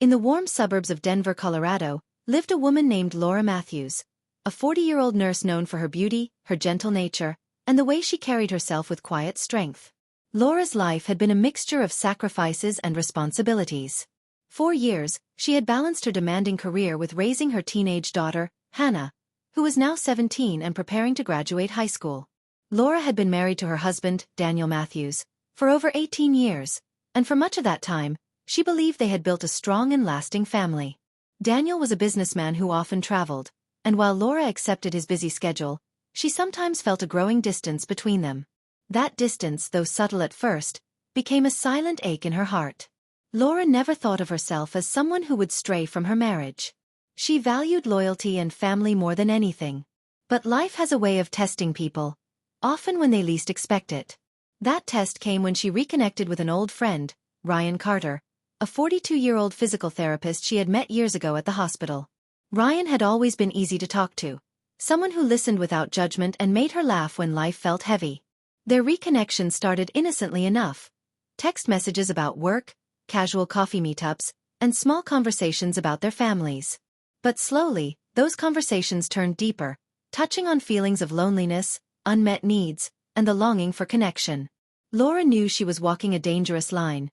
In the warm suburbs of Denver, Colorado, lived a woman named Laura Matthews, a 40-year-old nurse known for her beauty, her gentle nature, and the way she carried herself with quiet strength. Laura's life had been a mixture of sacrifices and responsibilities. For years, she had balanced her demanding career with raising her teenage daughter, Hannah, who was now 17 and preparing to graduate high school. Laura had been married to her husband, Daniel Matthews, for over 18 years, and for much of that time, she believed they had built a strong and lasting family. Daniel was a businessman who often traveled, and while Laura accepted his busy schedule, she sometimes felt a growing distance between them. That distance, though subtle at first, became a silent ache in her heart. Laura never thought of herself as someone who would stray from her marriage. She valued loyalty and family more than anything. But life has a way of testing people, often when they least expect it. That test came when she reconnected with an old friend, Ryan Carter, a 42-year-old physical therapist she had met years ago at the hospital. Ryan had always been easy to talk to, someone who listened without judgment and made her laugh when life felt heavy. Their reconnection started innocently enough. Text messages about work, casual coffee meetups, and small conversations about their families. But slowly, those conversations turned deeper, touching on feelings of loneliness, unmet needs, and the longing for connection. Laura knew she was walking a dangerous line,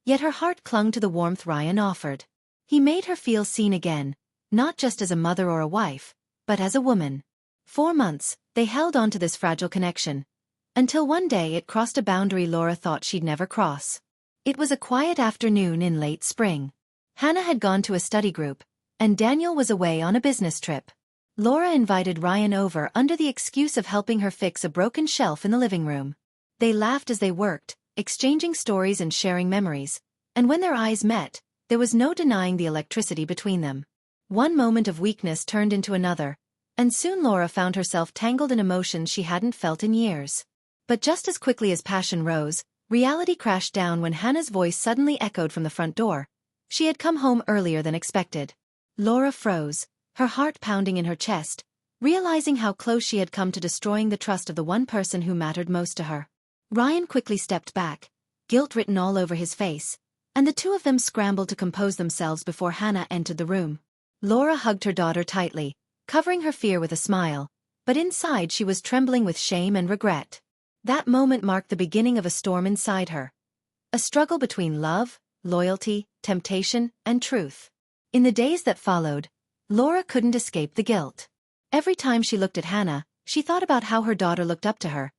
yet her heart clung to the warmth Ryan offered. He made her feel seen again, not just as a mother or a wife, but as a woman. 4 months, they held on to this fragile connection, until one day it crossed a boundary Laura thought she'd never cross. It was a quiet afternoon in late spring. Hannah had gone to a study group, and Daniel was away on a business trip. Laura invited Ryan over under the excuse of helping her fix a broken shelf in the living room. They laughed as they worked, exchanging stories and sharing memories, and when their eyes met, there was no denying the electricity between them. One moment of weakness turned into another, and soon Laura found herself tangled in emotions she hadn't felt in years. But just as quickly as passion rose, reality crashed down when Hannah's voice suddenly echoed from the front door. She had come home earlier than expected. Laura froze, her heart pounding in her chest, realizing how close she had come to destroying the trust of the one person who mattered most to her. Ryan quickly stepped back, guilt written all over his face, and the two of them scrambled to compose themselves before Hannah entered the room. Laura hugged her daughter tightly, covering her fear with a smile, but inside she was trembling with shame and regret. That moment marked the beginning of a storm inside her. A struggle between love, loyalty, temptation, and truth. In the days that followed, Laura couldn't escape the guilt. Every time she looked at Hannah, she thought about how her daughter looked up to her,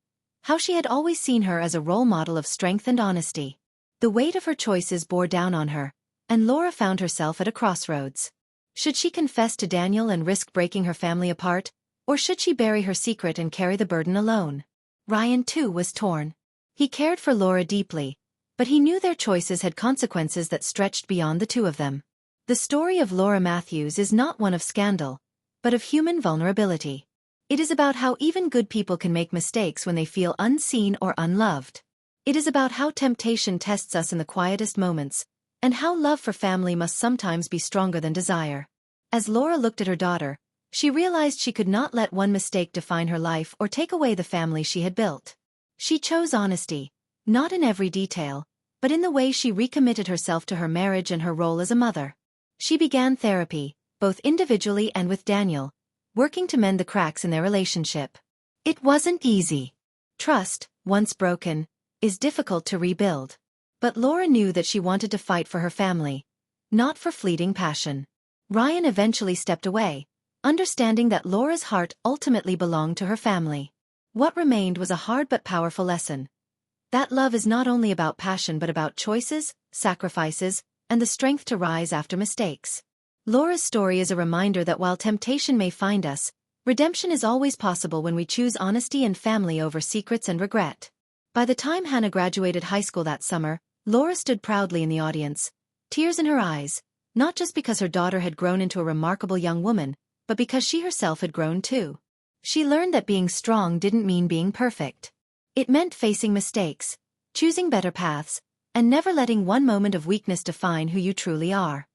how she had always seen her as a role model of strength and honesty. The weight of her choices bore down on her, and Laura found herself at a crossroads. Should she confess to Daniel and risk breaking her family apart, or should she bury her secret and carry the burden alone? Ryan, too, was torn. He cared for Laura deeply, but he knew their choices had consequences that stretched beyond the two of them. The story of Laura Matthews is not one of scandal, but of human vulnerability. It is about how even good people can make mistakes when they feel unseen or unloved. It is about how temptation tests us in the quietest moments, and how love for family must sometimes be stronger than desire. As Laura looked at her daughter, she realized she could not let one mistake define her life or take away the family she had built. She chose honesty, not in every detail, but in the way she recommitted herself to her marriage and her role as a mother. She began therapy, both individually and with Daniel, working to mend the cracks in their relationship. It wasn't easy. Trust, once broken, is difficult to rebuild. But Laura knew that she wanted to fight for her family, not for fleeting passion. Ryan eventually stepped away, understanding that Laura's heart ultimately belonged to her family. What remained was a hard but powerful lesson. That love is not only about passion but about choices, sacrifices, and the strength to rise after mistakes. Laura's story is a reminder that while temptation may find us, redemption is always possible when we choose honesty and family over secrets and regret. By the time Hannah graduated high school that summer, Laura stood proudly in the audience, tears in her eyes, not just because her daughter had grown into a remarkable young woman, but because she herself had grown too. She learned that being strong didn't mean being perfect. It meant facing mistakes, choosing better paths, and never letting one moment of weakness define who you truly are.